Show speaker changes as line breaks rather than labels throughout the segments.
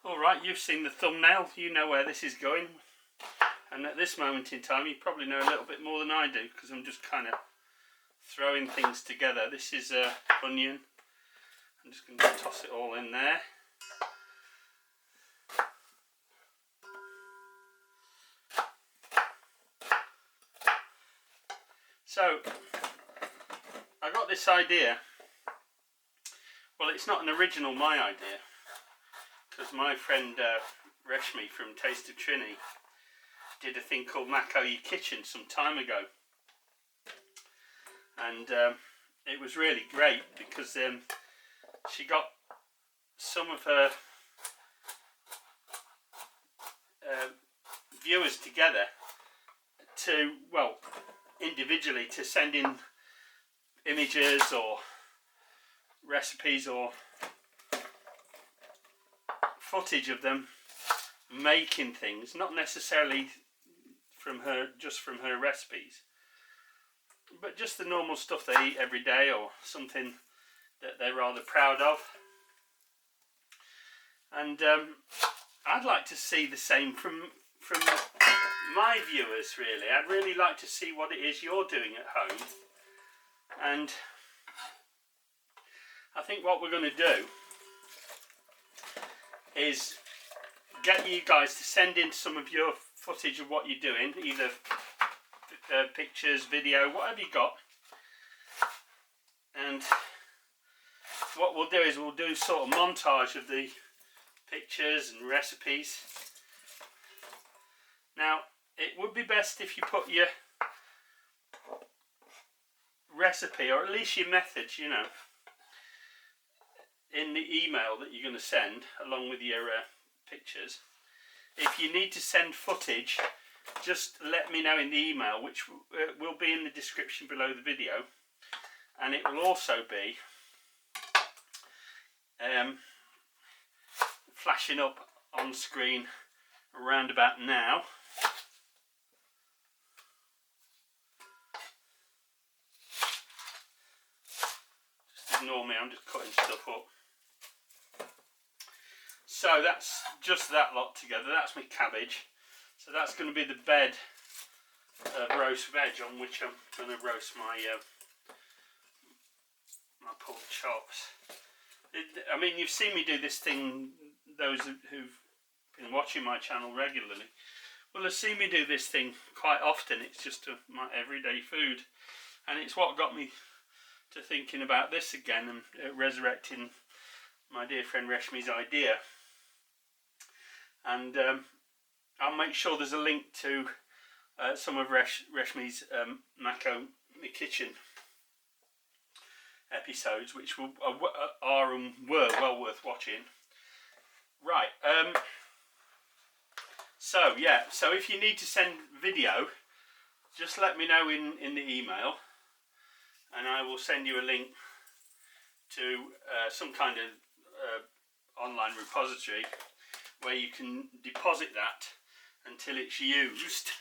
Alright, you've seen the thumbnail, you know where this is going. And at this moment in time, you probably know a little bit more than I do, because I'm just kind of throwing things together. This is onion. I'm just going to toss it all in there. So, I got this idea. Well, it's not an original my idea, because my friend Reshmi from Taste of Trinny did a thing called Mako Your Kitchen some time ago, and it was really great because she got some of her viewers together to, well, individually, to send in images or recipes or footage of them making things, not necessarily from her, just from her recipes, but just the normal stuff they eat every day or something that they're rather proud of. And I'd like to see the same from my viewers, really. I'd really like to see what it is you're doing at home. And I think what we're going to do is get you guys to send in some of your footage of what you're doing, either pictures, video, whatever you got. And what we'll do is we'll do sort of montage of the pictures and recipes. Now, it would be best if you put your recipe, or at least your methods, you know, in the email that you're going to send along with your pictures. If you need to send footage, just let me know in the email, which will be in the description below the video, and it will also be flashing up on screen around about now. Just ignore me, I'm just cutting stuff up. So that's just that lot together. That's my cabbage. So that's going to be the bed of roast veg on which I'm going to roast my my pork chops. I mean, you've seen me do this thing. Those who've been watching my channel regularly will have seen me do this thing quite often. It's just my everyday food, and it's what got me to thinking about this again and resurrecting my dear friend Reshmi's idea. And I'll make sure there's a link to some of Reshmi's Mako My Kitchen episodes, which are and were well worth watching. Right, so yeah, so if you need to send video, just let me know in the email, and I will send you a link to some kind of online repository where you can deposit that until it's used.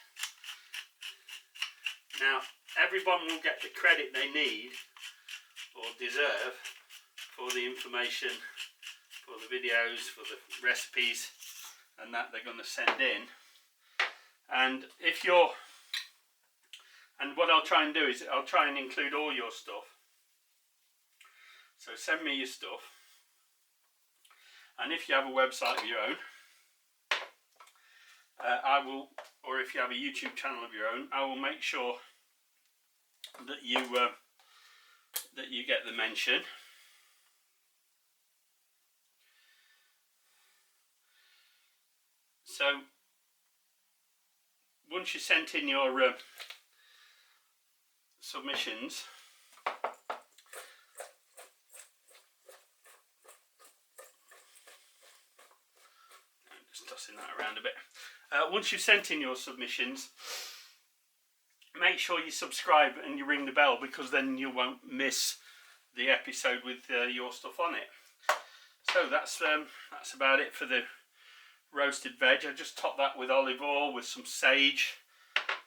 Now, everyone will get the credit they need or deserve for the information, for the videos, for the recipes, and that they're going to send in. And if you're, and what I'll try and do is I'll try and include all your stuff. So send me your stuff. And if you have a website of your own, I will, or if you have a YouTube channel of your own, I will make sure that you get the mention. So once you sent in your submissions, I'm just tossing that around a bit. Once you've sent in your submissions, make sure you subscribe and you ring the bell, because then you won't miss the episode with your stuff on it. So that's about it for the roasted veg. I just topped that with olive oil with some sage,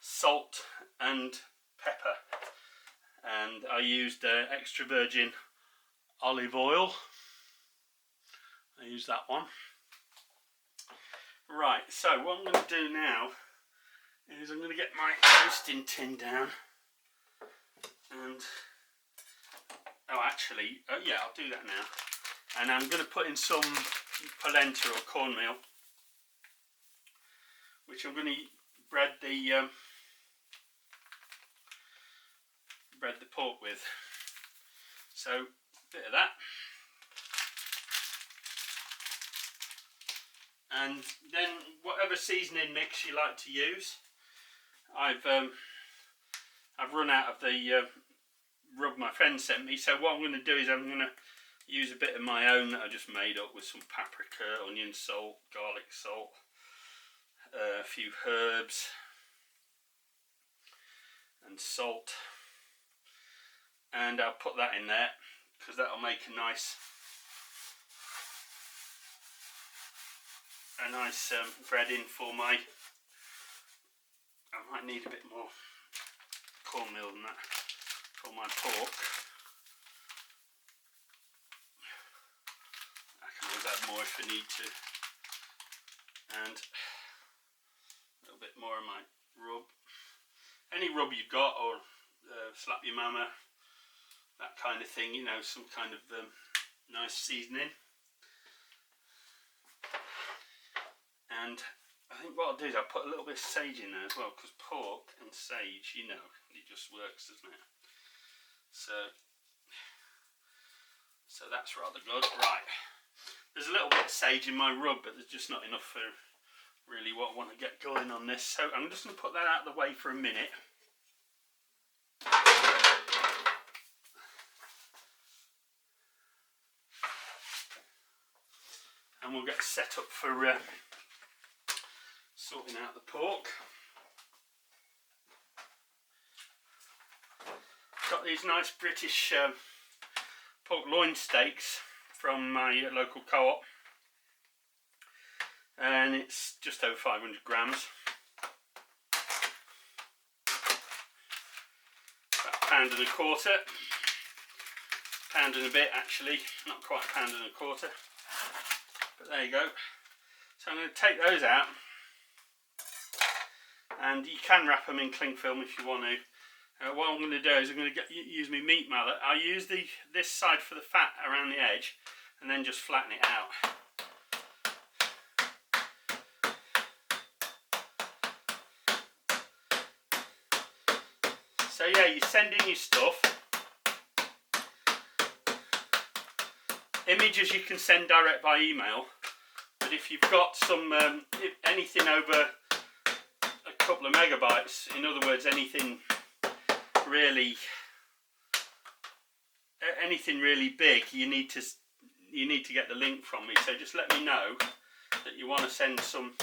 salt and pepper, and I used extra virgin olive oil. I used that one. Right, so what I'm going to do now is I'm going to get my roasting tin down, and yeah, I'll do that now. And I'm going to put in some polenta or cornmeal, which I'm going to bread the pork with. So a bit of that, and then whatever seasoning mix you like to use. I've run out of the rub my friend sent me, so what I'm going to do is I'm going to use a bit of my own that I just made up with some paprika, onion salt, garlic salt, a few herbs and salt, and I'll put that in there because that'll make a nice breading for my. I might need a bit more cornmeal than that for my pork. I can always add more if I need to, and a little bit more of my rub. Any rub you've got, or slap your mama, that kind of thing, you know, some kind of nice seasoning. And I think what I'll do is I'll put a little bit of sage in there as well, because pork and sage, you know, it just works, doesn't it? So that's rather good. Right, there's a little bit of sage in my rub, but there's just not enough for really what I want to get going on this. So I'm just going to put that out of the way for a minute. And we'll get set up for sorting out the pork. Got these nice British pork loin steaks from my local co-op, and it's just over 500 grams. About £1.25, pound and a bit actually, not quite £1.25, but there you go. So I'm going to take those out, and you can wrap them in cling film if you want to. What I'm going to do is I'm going to use my meat mallet. I'll use this side for the fat around the edge, and then just flatten it out. So yeah, you send in your stuff. Images you can send direct by email, but if you've got some anything over a couple of megabytes, in other words anything really big, you need to get the link from me. So just let me know that you want to send some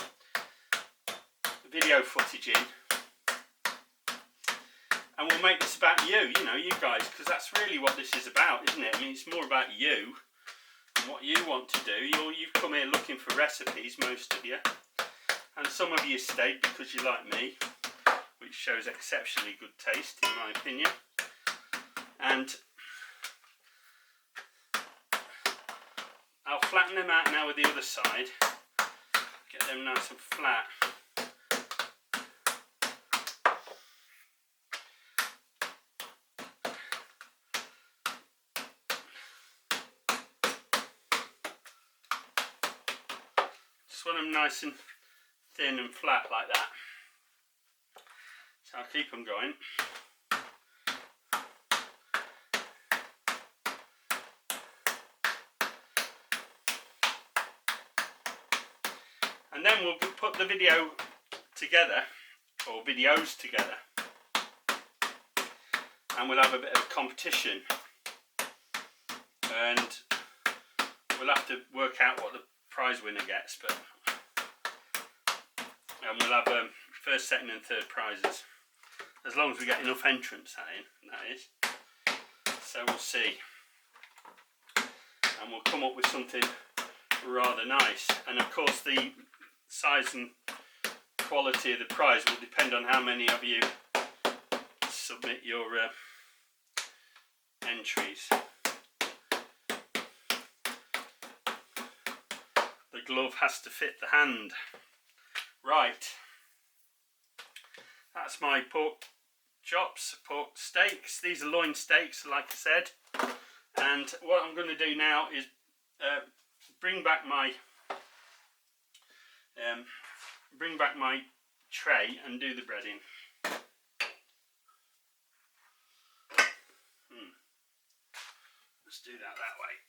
video footage in, and we'll make this about you know, you guys, because that's really what this is about, isn't it? I mean, it's more about you and what you want to do. You've come here looking for recipes, most of you, and some of you stayed because you like me, which shows exceptionally good taste in my opinion. And I'll flatten them out now with the other side, get them nice and flat. Just want them nice and thin and flat like that. So I'll keep them going. And then we'll put the video together, or videos together, and we'll have a bit of a competition, and we'll have to work out what the prize winner gets, and we'll have first, second and third prizes, as long as we get enough entrants that is. So we'll see, and we'll come up with something rather nice. And of course the size and quality of the prize will depend on how many of you submit your entries. The glove has to fit the hand. Right, that's my pork chops, pork steaks. These are loin steaks, like I said. And what I'm going to do now is bring back my tray and do the breading. Let's do that way.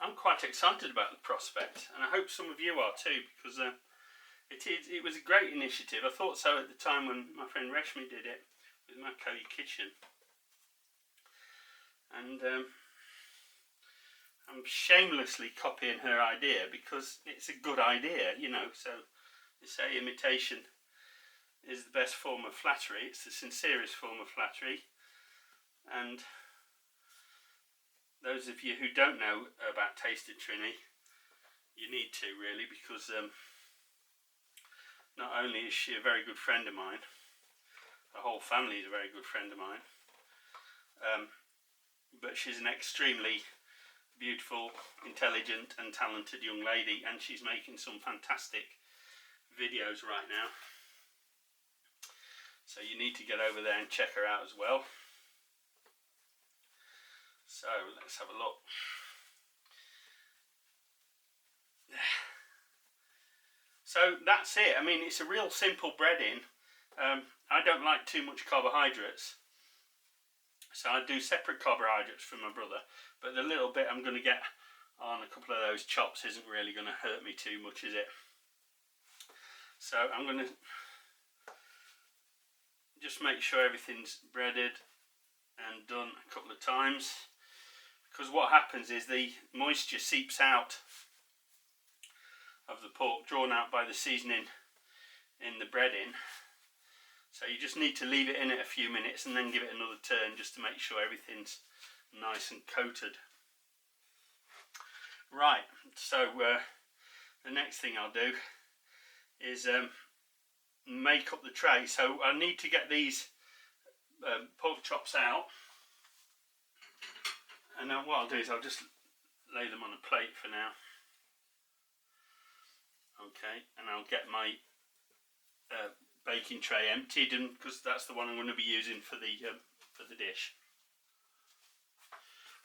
I'm quite excited about the prospect, and I hope some of you are too, because it was a great initiative. I thought so at the time when my friend Reshmi did it with Macaulay Kitchen, and I'm shamelessly copying her idea because it's a good idea, you know. So they say imitation is the best form of flattery. It's the sincerest form of flattery, and those of you who don't know about Tasted Trini, you need to really, because not only is she a very good friend of mine, the whole family is a very good friend of mine, but she's an extremely beautiful, intelligent and talented young lady, and she's making some fantastic videos right now. So you need to get over there and check her out as well. So let's have a look. So that's it. I mean, it's a real simple breading. I don't like too much carbohydrates, so I do separate carbohydrates for my brother, but the little bit I'm going to get on a couple of those chops isn't really going to hurt me too much, is it? So I'm going to just make sure everything's breaded and done a couple of times, because what happens is the moisture seeps out of the pork, drawn out by the seasoning in the breading. So you just need to leave it in it a few minutes and then give it another turn just to make sure everything's nice and coated. Right, so the next thing I'll do is make up the tray. So I need to get these pork chops out, and then what I'll do is I'll just lay them on a plate for now. Okay, and I'll get my baking tray emptied, and because that's the one I'm going to be using for the dish.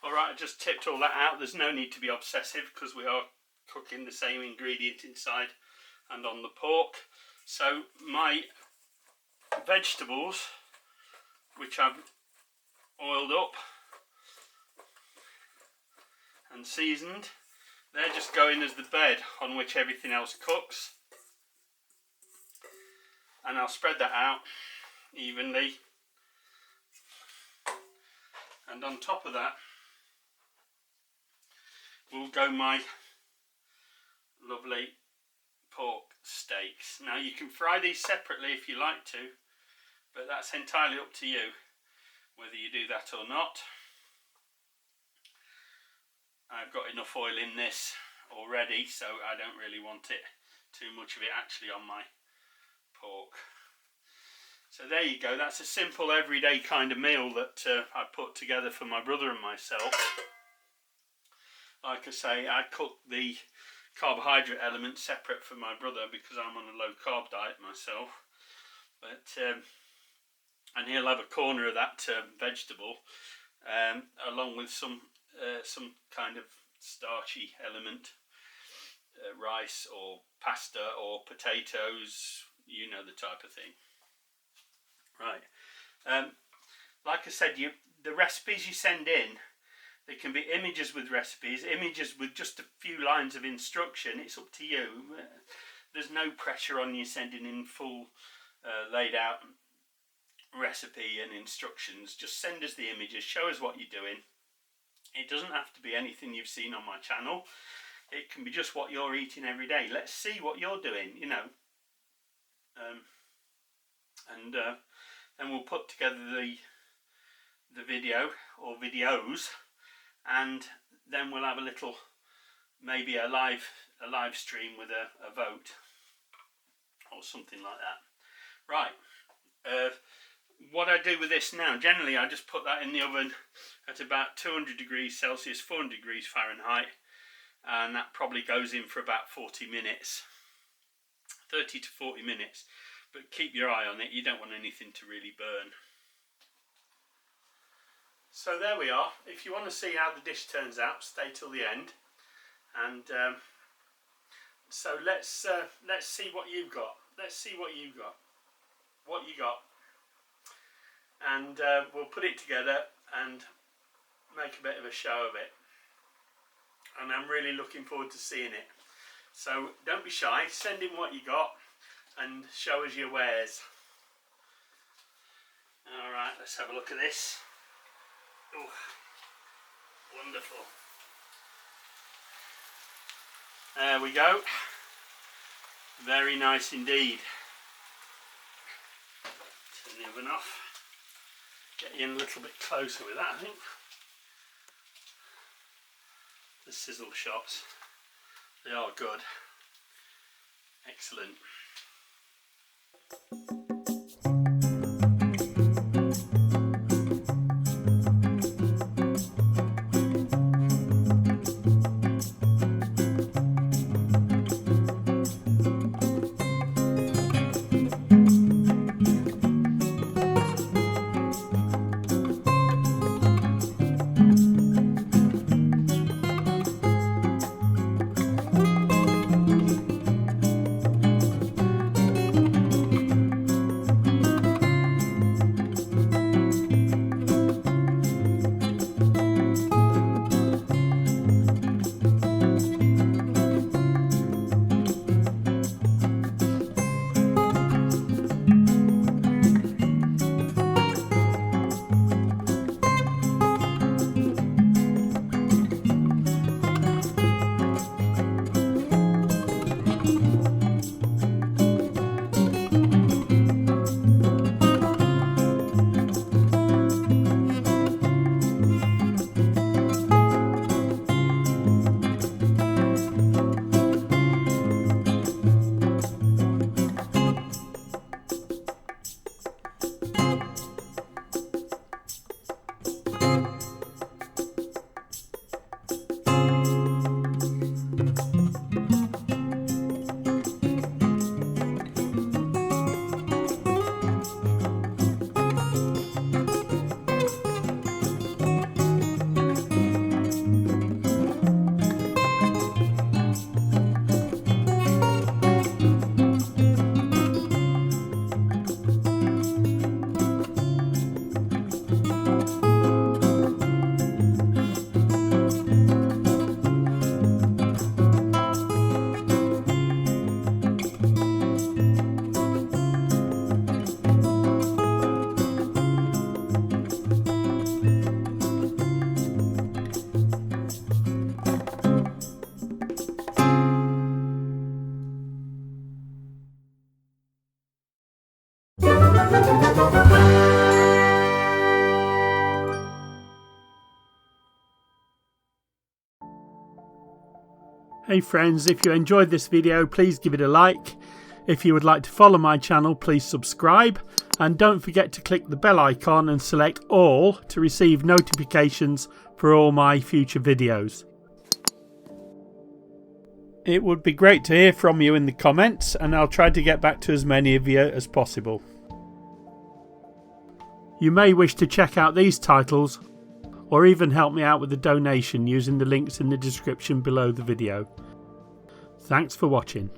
Alright, I just tipped all that out. There's no need to be obsessive because we are cooking the same ingredient inside and on the pork. So my vegetables, which I've oiled up and seasoned, they're just going as the bed on which everything else cooks. And I'll spread that out evenly. And on top of that will go my lovely pork steaks. Now you can fry these separately if you like to, but that's entirely up to you whether you do that or not. I've got enough oil in this already, so I don't really want it, too much of it actually on my pork. So there you go, that's a simple everyday kind of meal that I put together for my brother and myself. Like I say, I cook the carbohydrate element separate for my brother because I'm on a low carb diet myself. But and he'll have a corner of that vegetable along with some kind of starchy element, rice or pasta or potatoes, you know, the type of thing. Right, like I said, the recipes you send in, they can be images with recipes, images with just a few lines of instruction. It's up to you. There's no pressure on you sending in full laid out recipe and instructions. Just send us the images, show us what you're doing. It doesn't have to be anything you've seen on my channel. It can be just what you're eating every day. Let's see what you're doing, you know. And then we'll put together the video or videos, and then we'll have a little maybe a live stream with a vote or something like that. Right, what I do with this now, generally I just put that in the oven at about 200 degrees Celsius, 400 degrees Fahrenheit, and that probably goes in for about 40 minutes, 30 to 40 minutes, but keep your eye on it, you don't want anything to really burn. So there we are. If you want to see how the dish turns out, stay till the end. And so let's see what you've got. Let's see what you got. What you got. And we'll put it together and make a bit of a show of it. And I'm really looking forward to seeing it. So don't be shy. Send in what you got and show us your wares. All right, let's have a look at this. Oh, wonderful. There we go. Very nice indeed. Turn the oven off. Get you in a little bit closer with that, I think. The sizzle shots. They are good. Excellent. Hey friends, if you enjoyed this video, please give it a like. If you would like to follow my channel, please subscribe. And don't forget to click the bell icon and select all to receive notifications for all my future videos. It would be great to hear from you in the comments, and I'll try to get back to as many of you as possible. You may wish to check out these titles or even help me out with a donation using the links in the description below the video. Thanks for watching.